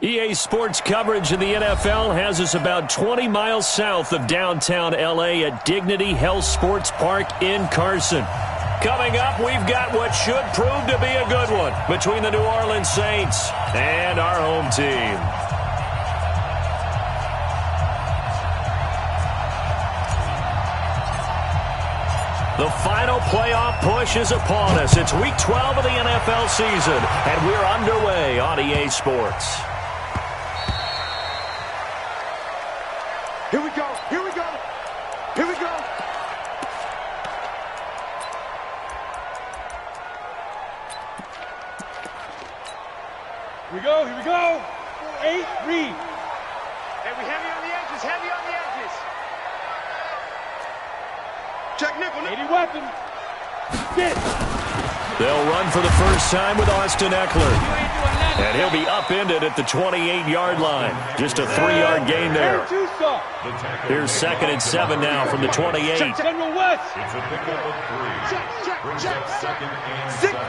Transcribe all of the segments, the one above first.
EA Sports coverage of the NFL has us about 20 miles south of downtown L.A. at Dignity Health Sports Park in Carson. Coming up, we've got what should prove to be a good one between the New Orleans Saints and our home team. The final playoff push is upon us. It's Week 12 of the NFL season, and we're underway on EA Sports. Here we go, here we go, here we go. Here we go. 8, read. Hey, we heavy on the edges, heavy on the edges. Check nickel. 80 weapon. Get. They'll run for the first time with Austin Eckler. And he'll be upended at the 28-yard line. Just a 3-yard gain there. Here's 2nd and 7 now from the 28. General West. It's a pickup of 3. Brings up 2nd and 7.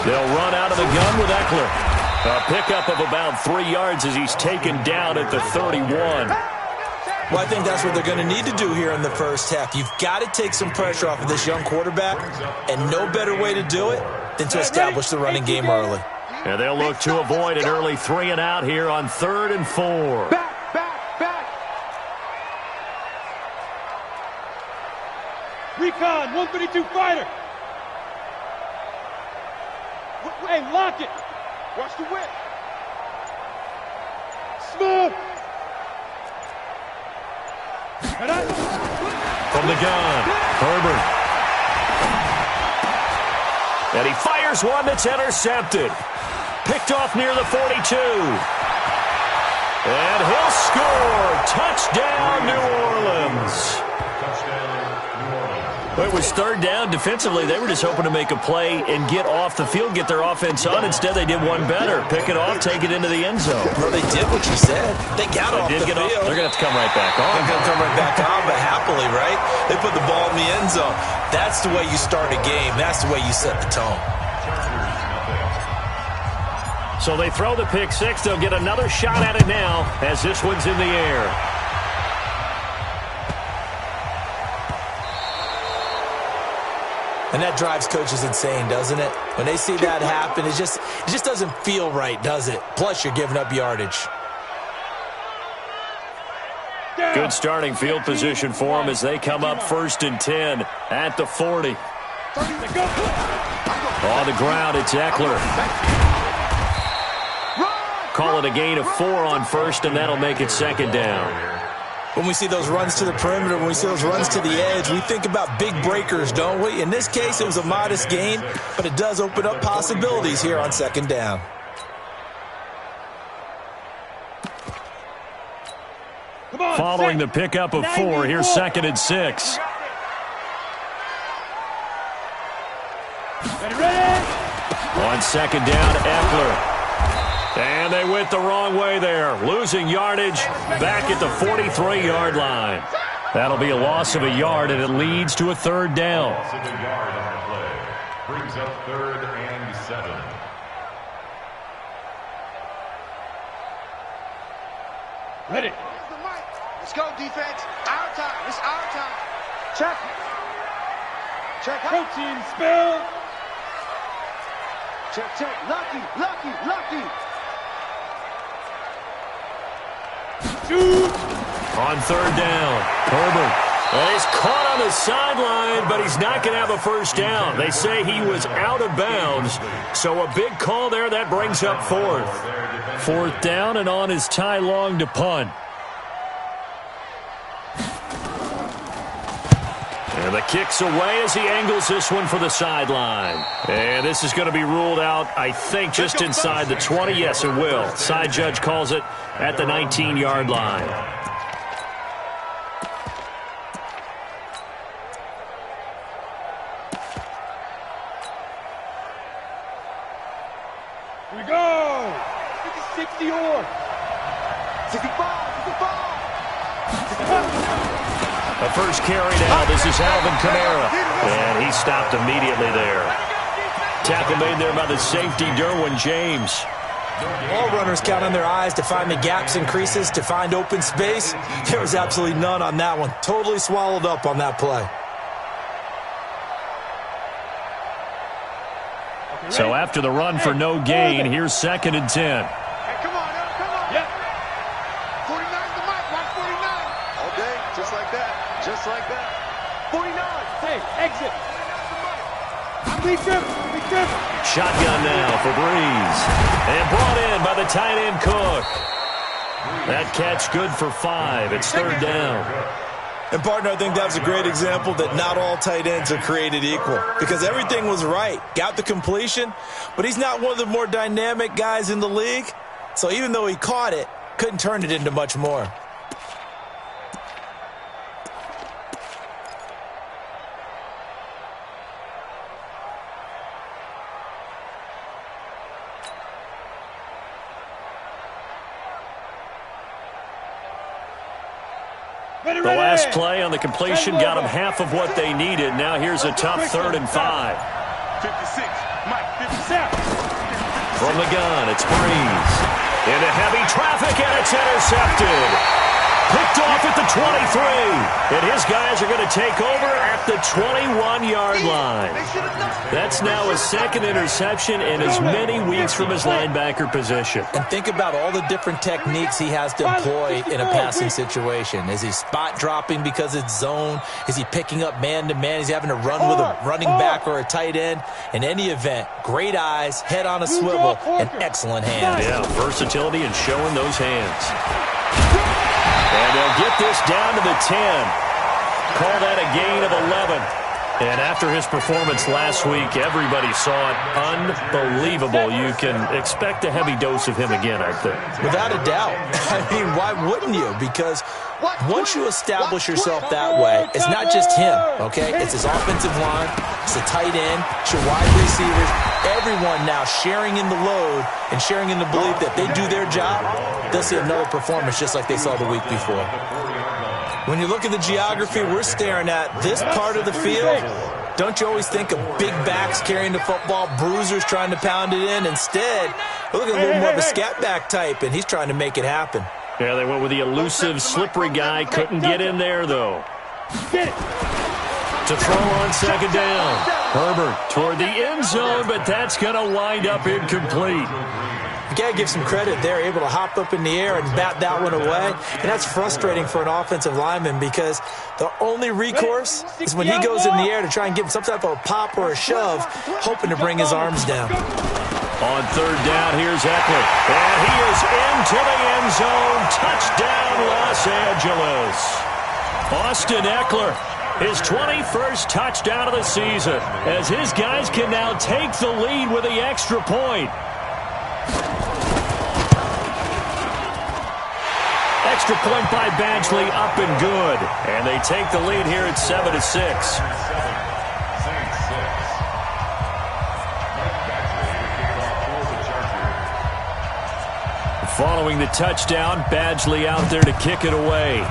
They'll run out of the gun with Eckler. A pickup of about 3 yards as he's taken down at the 31. Well, I think that's what they're going to need to do here in the first half. You've got to take some pressure off of this young quarterback, and no better way to do it than to establish the running game early. And they'll look to avoid an early 3 and out here on 3rd and 4. Back. Recon, 132 fighter. Hey, lock it. Watch the whip. Smooth. From the gun, Herbert. And he fires one that's intercepted. Picked off near the 42. And he'll score. Touchdown, New Orleans. Well, it was 3rd down. Defensively, they were just hoping to make a play and get off the field, get their offense on. Instead, they did one better. Pick it off, take it into the end zone. Well, they did what you said. They got off the field. They're going to have to come right back on. They're going to come right back on, but happily, right? They put the ball in the end zone. That's the way you start a game. That's the way you set the tone. So they throw the pick 6. They'll get another shot at it now as this one's in the air. And that drives coaches insane, doesn't it? When they see that happen, it just doesn't feel right, does it? Plus, you're giving up yardage. Good starting field position for them as they come up 1st and 10 at the 40. On the ground, it's Eckler. Call it a gain of 4 on 1st, and that'll make it 2nd down. When we see those runs to the perimeter, when we see those runs to the edge, we think about big breakers, don't we? In this case, it was a modest gain, but it does open up possibilities here on 2nd down. Following the pickup of 4, here's 2nd and 6. On 2nd down, Eckler. And they went the wrong way there, losing yardage back at the 43-yard line. That'll be a loss of a yard, and it leads to a 3rd down. Loss of a yard on the play. Brings up 3rd and 7. Ready. Let's go, defense. Our time. It's our time. Check. Protein spill. Check. Lucky. Shoot. On 3rd down, Herbert. And he's caught on the sideline, but he's not going to have a first down. They say he was out of bounds, so a big call there. That brings up 4th. 4th down, and on is Ty Long to punt. And the kick's away as he angles this one for the sideline. And this is going to be ruled out, I think, just inside the 20. Yes, it will. Side judge calls it at the 19-yard line. Here we go. 60 or. 65. The first carry now. This is Alvin Kamara. And he stopped immediately there. Tackle made there by the safety, Derwin James. All runners count on their eyes to find the gaps and creases, to find open space. There was absolutely none on that one. Totally swallowed up on that play. So after the run for no gain, here's 2nd and 10. Hey, come on, come on. Yep. 49's the mic, watch 49. All day, just like that, just like that. 49. Hey, exit. Big trip. Shotgun now for Breeze. And brought in by the tight end Cook. That catch good for 5. It's 3rd down. And, partner, I think that was a great example that not all tight ends are created equal, because everything was right. Got the completion, but he's not one of the more dynamic guys in the league. So even though he caught it, couldn't turn it into much more. The last play on the completion got them half of what they needed. Now here's a tough 3rd and 5. 56, Mike, 57. From the gun, it's Breeze. Into heavy traffic, and it's intercepted. Picked off at the 23. And his guys are going to take over at the 21-yard line. That's now his 2nd interception in as many weeks from his linebacker position. And think about all the different techniques he has to employ in a passing situation. Is he spot dropping because it's zone? Is he picking up man-to-man? Is he having to run with a running back or a tight end? In any event, great eyes, head on a swivel, and excellent hands. Yeah, versatility and showing those hands. And they'll get this down to the 10. Call that a gain of 11. And after his performance last week, everybody saw it. Unbelievable. You can expect a heavy dose of him again, I think. Without a doubt. I mean, why wouldn't you? Because once you establish yourself that way, it's not just him, okay? It's his offensive line, it's the tight end, it's your wide receivers, everyone now sharing in the load and sharing in the belief that they do their job, they'll see another performance just like they saw the week before. When you look at the geography we're staring at, this part of the field, don't you always think of big backs carrying the football, bruisers trying to pound it in? Instead, look at a little more of a scat back type, and he's trying to make it happen. Yeah, they went with the elusive, slippery guy. Couldn't get in there, though. To throw on 2nd down. Herbert toward the end zone, but that's going to wind up incomplete. You got to give some credit. They're able to hop up in the air and bat that one away. And that's frustrating for an offensive lineman because the only recourse is when he goes in the air to try and give him some type of a pop or a shove, hoping to bring his arms down. On 3rd down, here's Eckler. And he is into the end zone. Touchdown, Los Angeles. Austin Eckler, his 21st touchdown of the season, as his guys can now take the lead with the extra point. Extra point by Badgley, up and good. And they take the lead here at 7-6. Following the touchdown, Badgley out there to kick it away.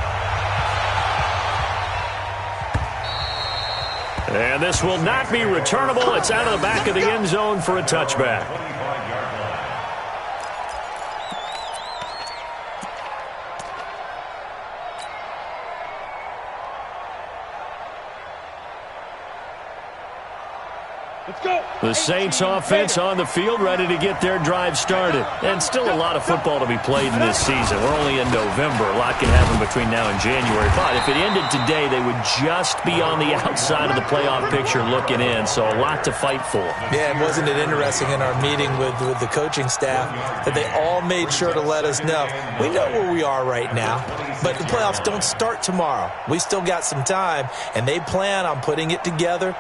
And this will not be returnable. It's out of the back of the end zone for a touchback. The Saints offense on the field, ready to get their drive started. And still a lot of football to be played in this season. We're only in November. A lot can happen between now and January. But if it ended today, they would just be on the outside of the playoff picture looking in. So a lot to fight for. Yeah, and wasn't it interesting in our meeting with the coaching staff that they all made sure to let us know, we know where we are right now, but the playoffs don't start tomorrow. We still got some time, and they plan on putting it together,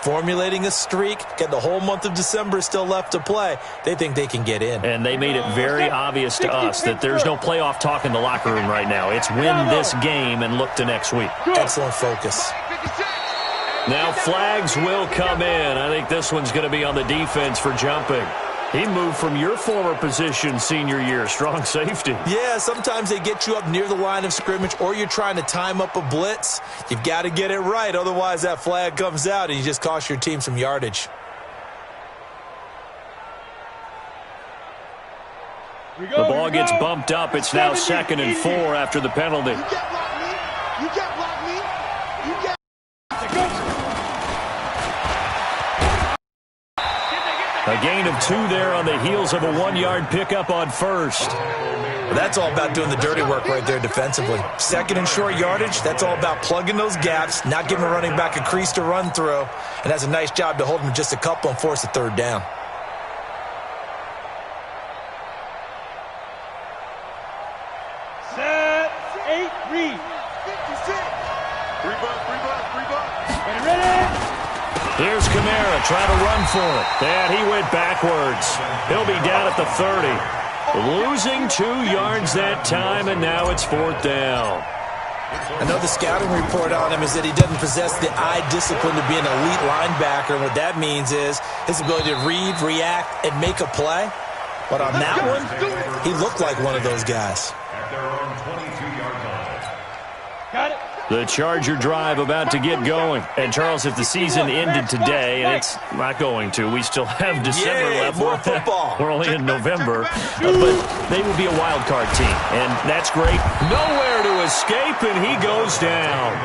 formulating a streak, get the whole month of December still left to play. They think they can get in. And they made it very obvious to us that there's no playoff talk in the locker room right now. It's win this game and look to next week. Excellent focus. Now flags will come in. I think this one's going to be on the defense for jumping. He moved from your former position senior year, strong safety. Yeah, sometimes they get you up near the line of scrimmage or you're trying to time up a blitz. You've got to get it right, otherwise that flag comes out and you just cost your team some yardage. The ball gets bumped up. It's now 2nd and 4 after the penalty. You can't block me. You can't block me. You can't. A gain of 2 there on the heels of a 1-yard pickup on first. Well, that's all about doing the dirty work right there defensively. 2nd and short yardage, that's all about plugging those gaps, not giving a running back a crease to run through, and that's a nice job to hold him just a couple and force a 3rd down. Set, 8, read. 56. 3 bucks. Ready? Here's Kamara trying to run for it. And he went backwards. He'll be down at the 30. Losing 2 yards that time, and now it's 4th down. I know the scouting report on him is that he doesn't possess the eye discipline to be an elite linebacker, and what that means is his ability to read, react, and make a play. But on that one, he looked like one of those guys. At their own 22-yard line. Got it. The Charger drive about to get going. And, Charles, if the season ended today, and it's not going to, we still have December Yay, left. more football. We're only in November. But they will be a wild card team, and that's great. Nowhere to escape, and he goes down.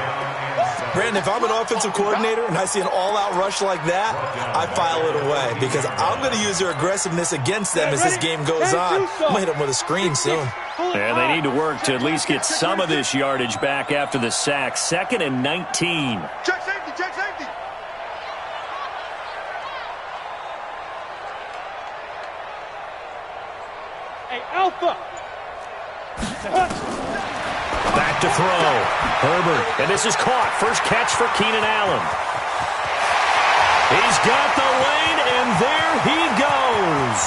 Brandon, if I'm an offensive coordinator and I see an all-out rush like that, I file it away because I'm going to use their aggressiveness against them as this game goes on. I'm going to hit them with a screen soon. And they need to work to at least get some of this yardage back after the sack. 2nd and 19. Check safety. Check safety. Hey, Alpha. Back to throw. Herbert. And this is caught. First catch for Keenan Allen. He's got the lane, and there he goes.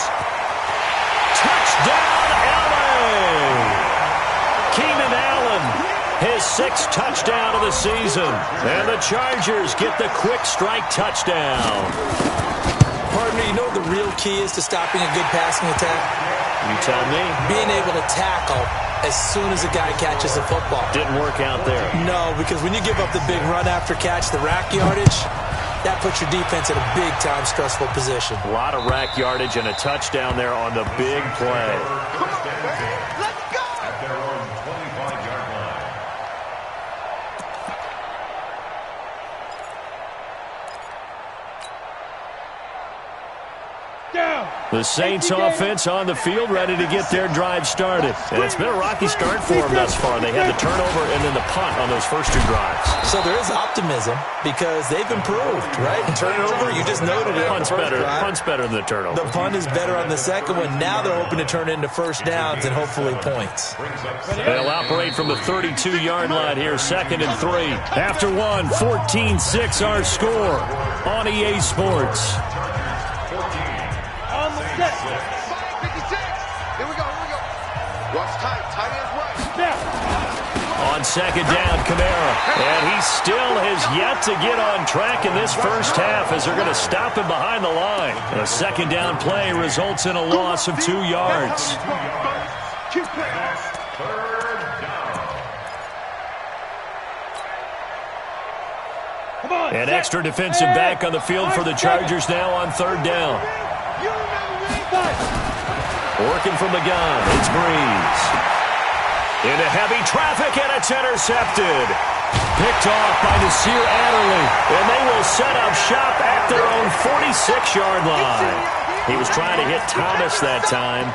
Touchdown, LA. Keenan Allen, his 6th touchdown of the season. And the Chargers get the quick strike touchdown. Partner, you know what the real key is to stopping a good passing attack? You tell me. Being able to tackle as soon as a guy catches the football. Didn't work out there. No, because when you give up the big run after catch, the rack yardage, that puts your defense in a big-time stressful position. A lot of rack yardage and a touchdown there on the big play. Let's go. At their own 25-yard line. Down. The Saints offense on the field ready to get their drive started. And it's been a rocky start for them thus far. They had the turnover and then the punt on those first 2 drives. So there is optimism because they've improved, right? Turnover, you just noted it. Punt's better. Punt's better than the turnover. The punt is better on the second one. Now they're hoping to turn it into first downs and hopefully points. They'll operate from the 32-yard line here, 2nd and 3. After 1, 14-6 our score on EA Sports. On the set. 56. Here we go. Rush tight. Tight ends right. Down. On 2nd down, Kamara. And he still has yet to get on track in this first half as they're going to stop him behind the line. A 2nd down play results in a loss of 2 yards. Keep playing. 3rd down. Come on. An extra defensive back on the field for the Chargers now on 3rd down. You remember me? Working from the gun, it's Breeze. Into heavy traffic, and it's intercepted. Picked off by Nasir Adderley, and they will set up shop at their own 46-yard line. He was trying to hit Thomas that time.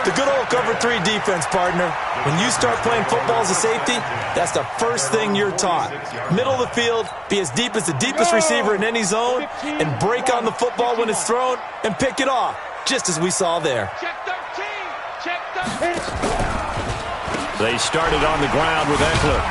The good old cover 3 defense, partner. When you start playing football as a safety, that's the first thing you're taught. Middle of the field, be as deep as the deepest receiver in any zone, and break on the football when it's thrown and pick it off, just as we saw there. Check 13. Check 13. They started on the ground with Eckler.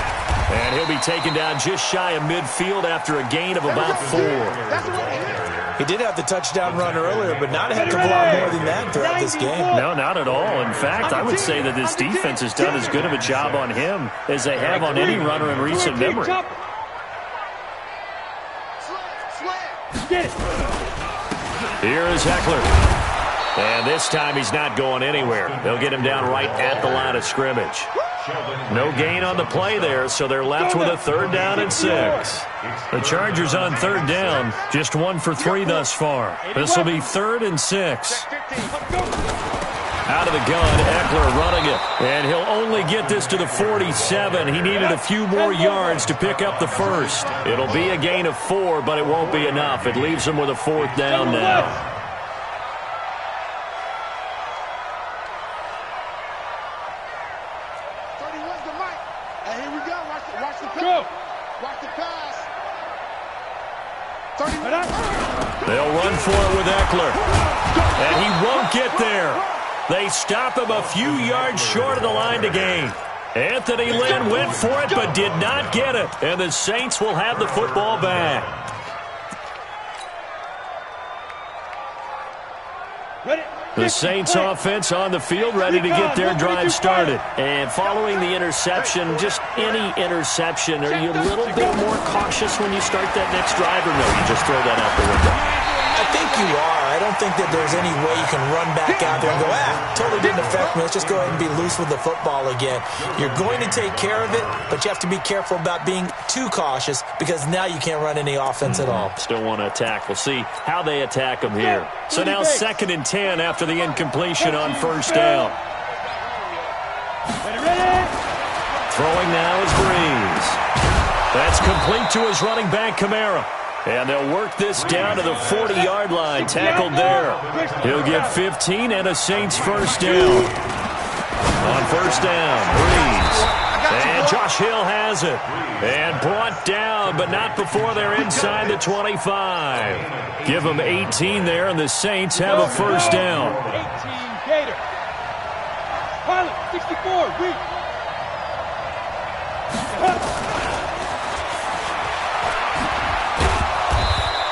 And he'll be taken down just shy of midfield after a gain of about 4. That's what it is. He did have the touchdown run earlier, but not a heck of a lot more than that throughout this game. No, not at all. In fact, I would say that this defense has done as good of a job on him as they have on any runner in recent memory. Slam. Get it. Here is Eckler. And this time he's not going anywhere. They'll get him down right at the line of scrimmage. No gain on the play there, so they're left with a 3rd down and 6. The Chargers on 3rd down, just 1 for 3 thus far. This will be 3rd and 6. Out of the gun, Eckler running it. And he'll only get this to the 47. He needed a few more yards to pick up the first. It'll be a gain of 4, but it won't be enough. It leaves him with a 4th down now. They'll run for it with Eckler. And he won't get there. They stop him a few yards short of the line to gain. Anthony Lynn went for it but did not get it. And the Saints will have the football back. The Saints offense on the field ready to get their drive started. And following the interception, just any interception, are you a little bit more cautious when you start that next drive, or no, you just throw that out the window? I think you are. I don't think that there's any way you can run back out there and go, totally didn't affect me. Let's just go ahead and be loose with the football again. You're going to take care of it, but you have to be careful about being too cautious because now you can't run any offense at all. Still want to attack. We'll see how they attack them here. So now 2nd and 10 after the incompletion on 1st down. Throwing now is Breeze. That's complete to his running back, Kamara. And they'll work this down to the 40-yard line. Tackled there. He'll get 15 and a Saints 1st down. On 1st down, Breeze. And Josh Hill has it. And brought down, but not before they're inside the 25. Give them 18 there, and the Saints have a 1st down. 18 Gator. Pilot, 64, weak.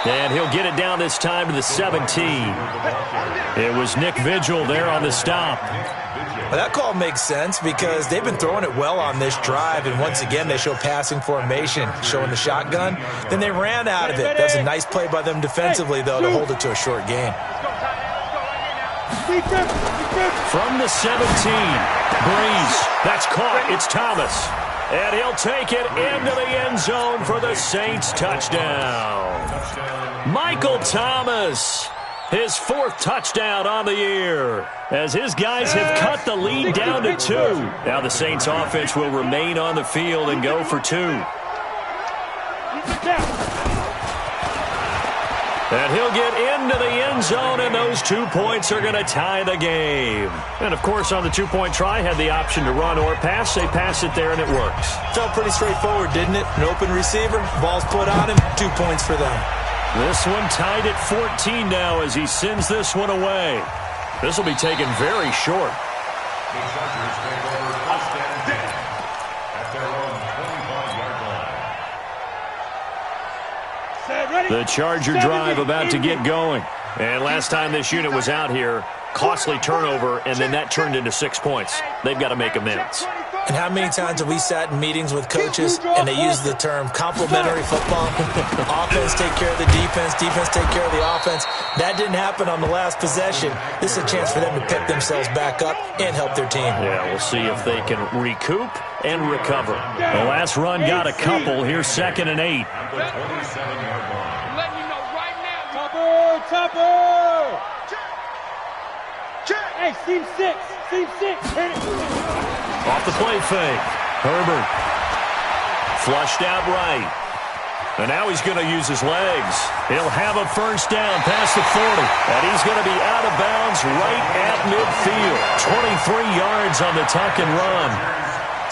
And he'll get it down this time to the 17. It was Nick Vigil there on the stop. Well, that call makes sense because they've been throwing it well on this drive, and once again they show passing formation, showing the shotgun. Then they ran out of it. That's a nice play by them defensively, though, to hold it to a short gain. From the 17, Breeze. That's caught. It's Thomas. And he'll take it into the end zone for the Saints touchdown. Michael Thomas, his 4th touchdown on the year, as his guys have cut the lead down to 2. Now the Saints offense will remain on the field and go for 2. And he'll get into the end zone, and those 2 points are going to tie the game. And, of course, on the 2-point try, had the option to run or pass. They pass it there, and it works. Felt pretty straightforward, didn't it? An open receiver, ball's put on him, 2 points for them. This one tied at 14 now as he sends this one away. This will be taken very short. The Chargers take over 1st and 10 at their own 25-yard line. The Charger drive about to get going. And last time this unit was out here, costly turnover, and then that turned into 6 points. They've got to make amends. And how many times have we sat in meetings with coaches and they use the term complementary football? Offense take care of the defense, defense take care of the offense. That didn't happen on the last possession. This is a chance for them to pick themselves back up and help their team. Yeah, we'll see if they can recoup and recover. The last run got a couple. Here's 2nd and 8. The 27-yard line. Letting you know right now. Topper! Check! Hey, seam 6. Seam 6. Hit it. Off the play fake. Herbert. Flushed out right. And now he's going to use his legs. He'll have a 1st down past the 40. And he's going to be out of bounds right at midfield. 23 yards on the tuck and run.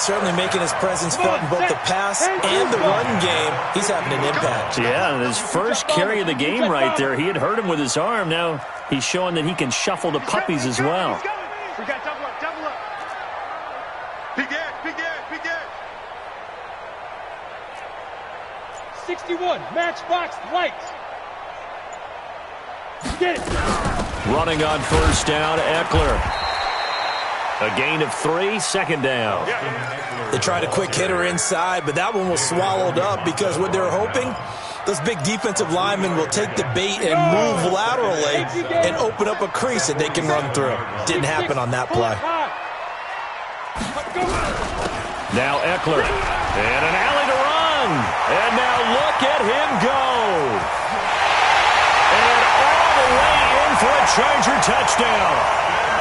Certainly making his presence felt in both the pass and the run game. He's having an impact. Yeah, and his first carry of the game right there, he had hurt him with his arm. Now he's showing that he can shuffle the puppies as well. We got double up, double up. Begin. 61, matchbox lights. Get it. Running on 1st down, Eckler. A gain of 3, 2nd down. They tried a quick hitter inside, but that one was swallowed up because what they were hoping, those big defensive linemen will take the bait and move laterally and open up a crease that they can run through. Didn't happen on that play. Now Eckler. And an alley to run. And now look at him go. And all the way in for a Charger touchdown.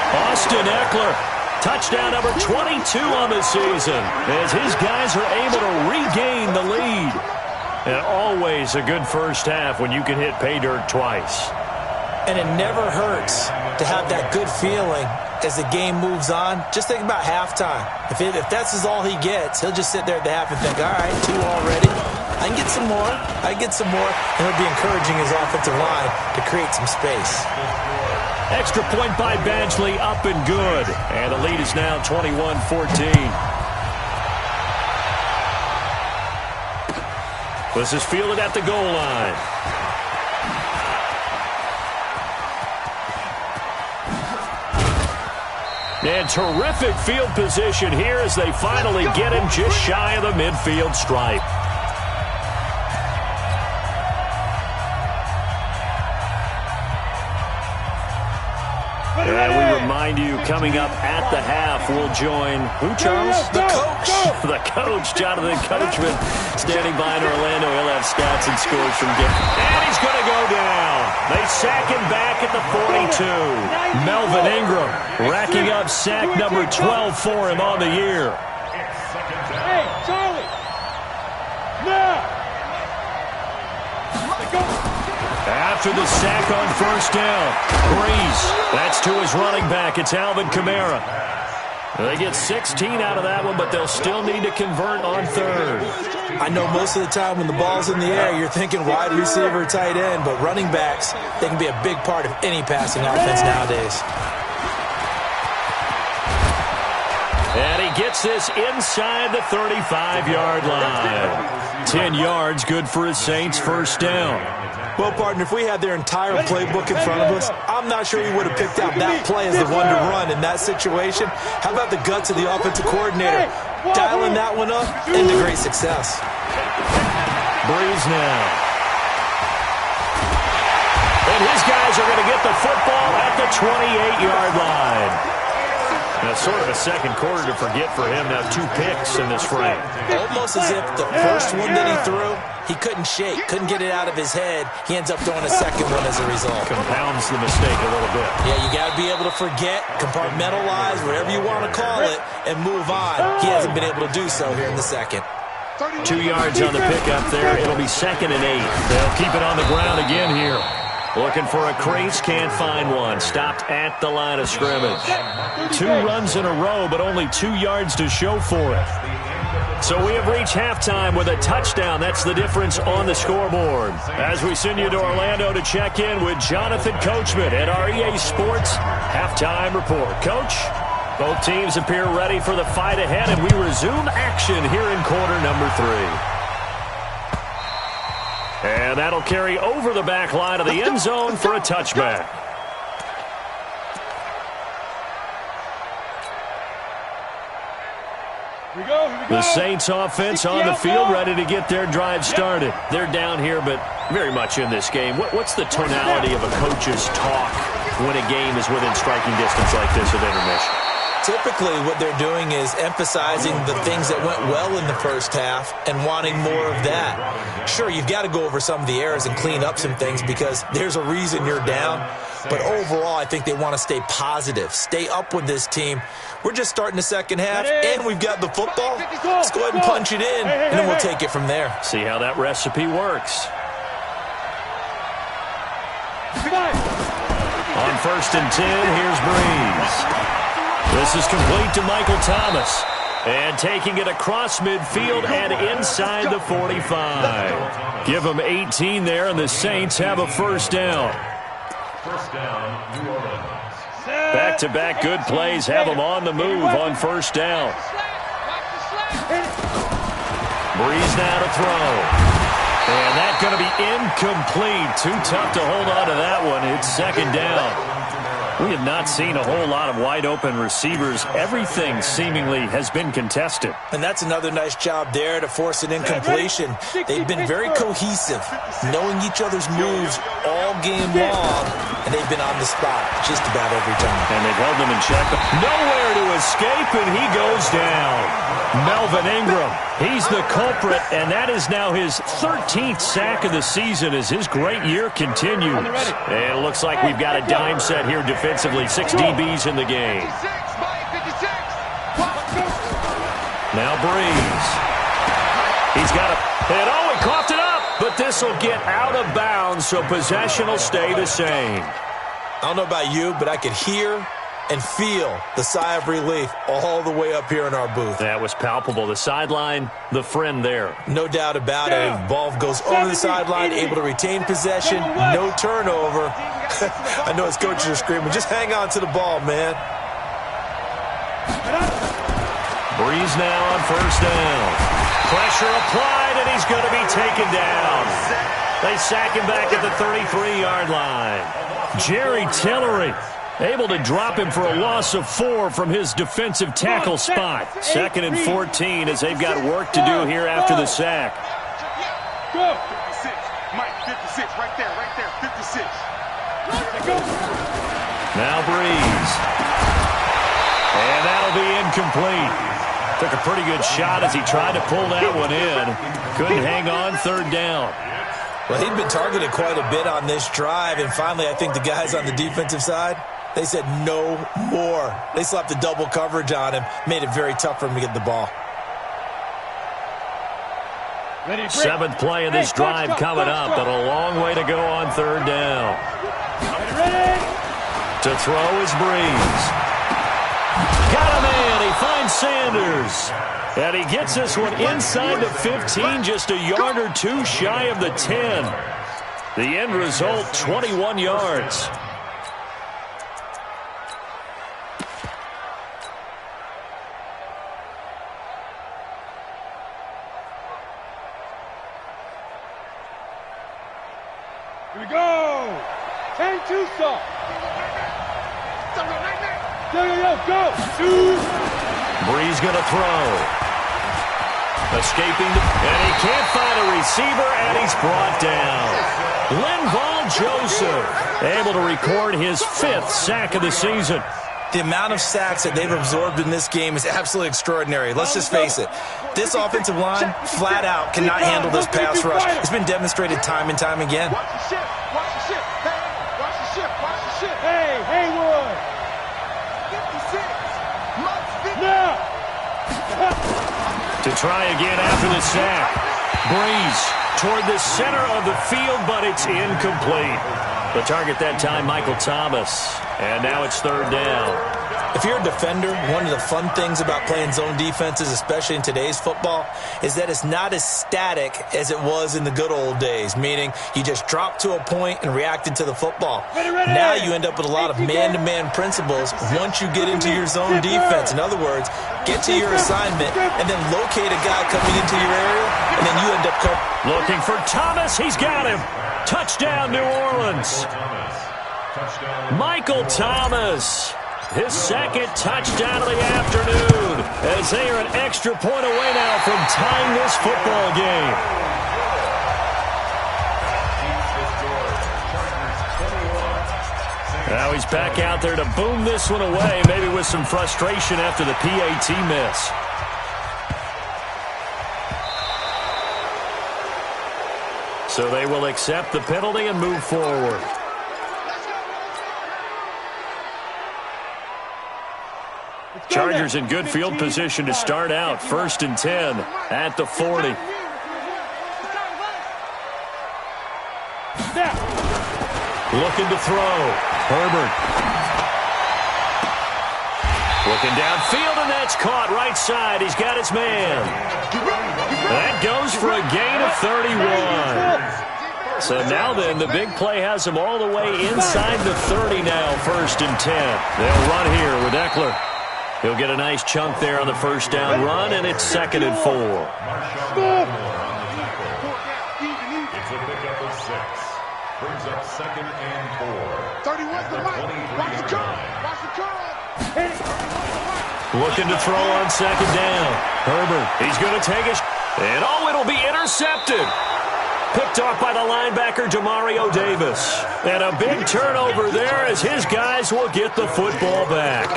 Austin Eckler, touchdown number 22 on the season, as his guys are able to regain the lead. And always a good first half when you can hit pay dirt twice. And it never hurts to have that good feeling as the game moves on. Just think about halftime. If that's all he gets, he'll just sit there at the half and think, all right, 2 already. I can get some more. And he'll be encouraging his offensive line to create some space. Extra point by Badgley, up and good. And the lead is now 21-14. This is fielded at the goal line. And terrific field position here as they finally get him just shy of the midfield stripe. And we remind you, coming up at the half, we'll join who, Charles? The coach. The coach, Jonathan Coachman, standing by in Orlando. He'll have stats and scores from game. And he's going to go down. They sack him back at the 42. Melvin Ingram racking up sack number 12 for him on the year. Hey, Charlie. Now. After the sack on first down, Breeze. That's to his running back. It's Alvin Kamara. They get 16 out of that one, but they'll still need to convert on third. I know most of the time when the ball's in the air, you're thinking wide receiver, tight end, but running backs, they can be a big part of any passing offense nowadays. And he gets this inside the 35-yard line. 10 yards, good for his Saints first down. Well, partner, if we had their entire playbook in front of us, I'm not sure we would have picked out that play as the one to run in that situation. How about the guts of the offensive coordinator dialing that one up into great success? Breeze now. And his guys are going to get the football at the 28-yard line. Now, sort of a second quarter to forget for him. Now 2 picks in this frame. Almost as if the first one that he threw, he couldn't shake, couldn't get it out of his head. He ends up throwing a second one as a result. Compounds the mistake a little bit. Yeah, you got to be able to forget, compartmentalize, whatever you want to call it, and move on. He hasn't been able to do so here in the second. 2 yards on the pickup there. It'll be 2nd and 8. They'll keep it on the ground again here. Looking for a crease, can't find one. Stopped at the line of scrimmage. 2 runs in a row, but only 2 yards to show for it. So we have reached halftime with a touchdown. That's the difference on the scoreboard. As we send you to Orlando to check in with Jonathan Coachman at our EA Sports Halftime Report. Coach, both teams appear ready for the fight ahead, and we resume action here in quarter number 3. And that'll carry over the back line of the end zone for a touchback. Here we go. The Saints offense on the field, ready to get their drive started. They're down here, but very much in this game. What's the tonality of a coach's talk when a game is within striking distance like this at intermission? Typically, what they're doing is emphasizing the things that went well in the first half and wanting more of that. Sure, you've got to go over some of the errors and clean up some things because there's a reason you're down. But overall, I think they want to stay positive, stay up with this team. We're just starting the second half, and we've got the football. Let's go ahead and punch it in, and then we'll take it from there. See how that recipe works. On 1st and 10, here's Breeze. This is complete to Michael Thomas. And taking it across midfield and inside the 45. Give them 18 there, and the Saints have a first down. First down, New Orleans. Back-to-back good plays have them on the move on first down. Breeze now to throw. And that's going to be incomplete. Too tough to hold on to that one. It's 2nd down. We have not seen a whole lot of wide-open receivers. Everything seemingly has been contested. And that's another nice job there to force an incompletion. They've been very cohesive, knowing each other's moves all game long, and they've been on the spot just about every time. And they've held them in check. Nowhere to escape, and he goes down. Melvin Ingram, he's the culprit, and that is now his 13th sack of the season as his great year continues. And it looks like we've got a dime set here defensively. 6 DBs in the game. Now Breeze. He's got it. And oh, he coughed it up. But this will get out of bounds, so possession will stay the same. I don't know about you, but I could hear and feel the sigh of relief all the way up here in our booth. That was palpable. The sideline, the friend there. No doubt about it. Ball goes over the sideline, able to retain possession, no turnover. I know his coaches are screaming, just hang on to the ball, man. Breeze now on first down. Pressure applied, and he's going to be taken down. They sack him back at the 33-yard line. Jerry Tillery able to drop him for a loss of 4 from his defensive tackle spot. 2nd and 14 as they've got work to do here after the sack. 56. Mike, 56. Right there, 56. Now Breeze. And that'll be incomplete. Took a pretty good shot as he tried to pull that one in. Couldn't hang on 3rd down. Well, he'd been targeted quite a bit on this drive, and finally I think the guys on the defensive side, they said no more. They slapped the double coverage on him, made it very tough for him to get the ball. 7th play of this drive coming up, but a long way to go on 3rd down. To throw is Breeze. Got a man. He finds Sanders. And he gets this one inside the 15, just a yard or 2 shy of the 10. The end result, 21 yards. Here we go. 10 Tucson. Go. Breeze going to throw. Escaping, and he can't find a receiver, and he's brought down. Linval Joseph able to record his 5th sack of the season. The amount of sacks that they've absorbed in this game is absolutely extraordinary. Let's just face it. This offensive line, flat out, cannot handle this pass rush. It's been demonstrated time and time again. Watch the ship. Watch the ship. Hey, watch the ship. Watch the ship. Hey, Haywood. 56. Mike's 50. Now. To try again after the sack. Breeze toward the center of the field, but it's incomplete. The target that time, Michael Thomas. And now it's 3rd down. If you're a defender, one of the fun things about playing zone defenses, especially in today's football, is that it's not as static as it was in the good old days, meaning you just drop to a point and react into the football. Now you end up with a lot of man-to-man principles once you get into your zone defense. In other words, get to your assignment and then locate a guy coming into your area, and then you end up looking for Thomas. He's got him. Touchdown, New Orleans. Michael Thomas. His 2nd touchdown of the afternoon as they are an extra point away now from tying this football game. Now he's back out there to boom this one away, maybe with some frustration after the PAT miss. So they will accept the penalty and move forward. Chargers in good field position to start out. 1st and 10 at the 40. Looking to throw. Herbert. Looking downfield, and that's caught right side. He's got his man. That goes for a gain of 31. So now then, the big play has him all the way inside the 30 now. 1st and 10. They'll run here with Eckler. He'll get a nice chunk there on the 1st down run, and it's 2nd and 4. It's a pickup of 6. Brings up 2nd and 4. 31's the mic. Watch the curl. Watch the curl. Looking to throw on 2nd down. Herbert, he's going to take it. And it'll be intercepted. Picked off by the linebacker, Demario Davis. And a big turnover there as his guys will get the football back.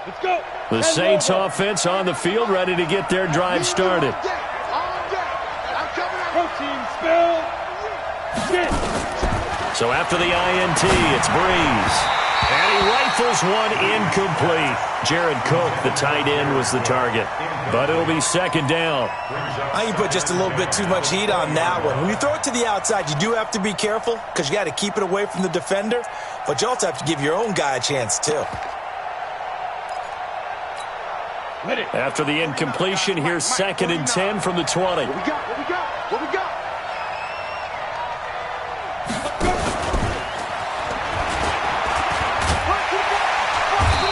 Let's go. The Saints offense on the field, ready to get their drive started. Protein spill. So after the INT, it's Breeze. And he rifles one incomplete. Jared Cook, the tight end, was the target. But it'll be second down. I think you put just a little bit too much heat on that one. When you throw it to the outside, you do have to be careful because you got to keep it away from the defender. But you also have to give your own guy a chance, too. After the incompletion, here's second and 10 from the 20. What we got? What we got? What we got?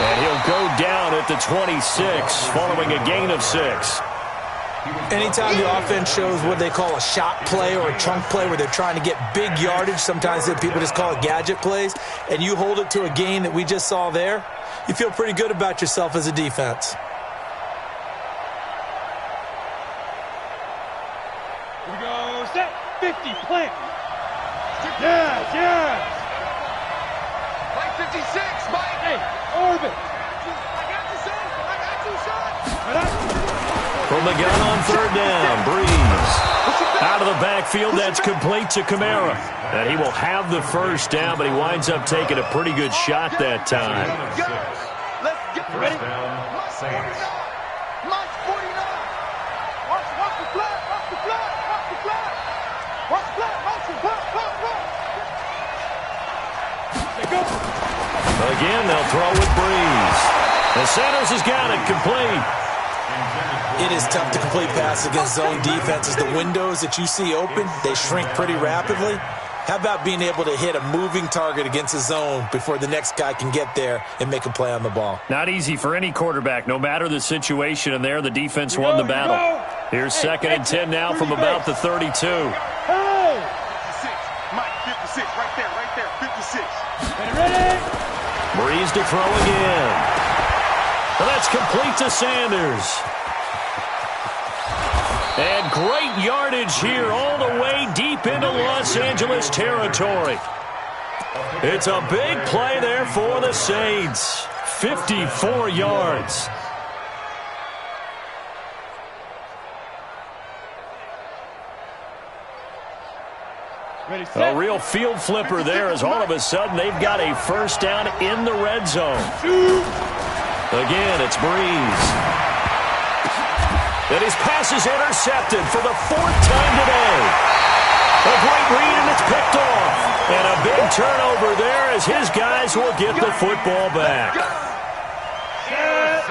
And he'll go down at the 26, following a gain of 6. Anytime the offense shows what they call a shot play or a chunk play where they're trying to get big yardage, sometimes people just call it gadget plays, and you hold it to a gain that we just saw there, you feel pretty good about yourself as a defense. Here we go. Set. 50. Plant. Yes. Mike 56, Mike. Hey, orbit. I got you, son. I got you, son. From the gun on third down, Breeze. Out of the backfield, that's complete to Kamara. And he will have the first down, but he winds up taking a pretty good shot that time. Let's get ready. Mike 49. Watch the flat. Watch the flat. Watch the flat. Watch the flat. Watch the flat. Again, they'll throw with Breeze. The Sanders has got it complete. It is tough to complete passes against zone defenses. The windows that you see open, they shrink pretty rapidly. How about being able to hit a moving target against a zone before the next guy can get there and make a play on the ball? Not easy for any quarterback, no matter the situation, and there the defense won the battle. Here's second and 10 now from about the 32. 56. Mike 56, right there, 56. Ready. Breeze to throw again. And that's complete to Sanders. And great yardage here all the way deep into Los Angeles territory. It's a big play there for the Saints. 54 yards. Ready, set. A real field flipper there as all of a sudden they've got a first down in the red zone. Again, it's Breeze. And his pass is intercepted for the 4th time today. A great read, and it's picked off. And a big turnover there as his guys will get the football back.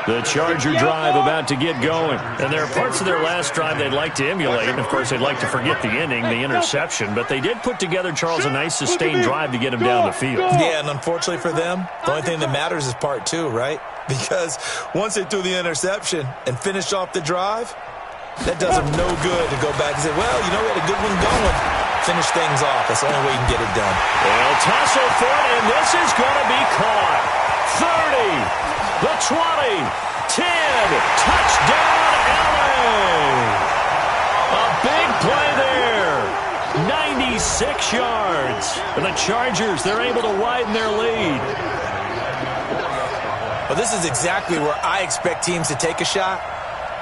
The Charger drive about to get going. And there are parts of their last drive they'd like to emulate. And, of course, they'd like to forget the ending, the interception. But they did put together, Charles, a nice sustained drive to get him down the field. Yeah, and unfortunately for them, the only thing that matters is part 2, right? Because once they threw the interception and finished off the drive, that does them no good to go back and say, well, you know, we had a good one going. Finish things off. That's the only way you can get it done. They'll tussle for it, and this is going to be caught. 30. The 20, 10, touchdown, LA. A big play there, 96 yards. And the Chargers, they're able to widen their lead. Well, this is exactly where I expect teams to take a shot.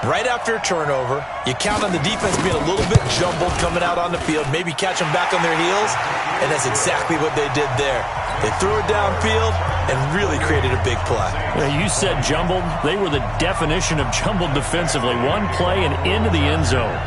Right after a turnover, you count on the defense being a little bit jumbled coming out on the field, maybe catch them back on their heels, and that's exactly what they did there. They threw it downfield and really created a big play. You said jumbled. They were the definition of jumbled defensively. One play and into the end zone.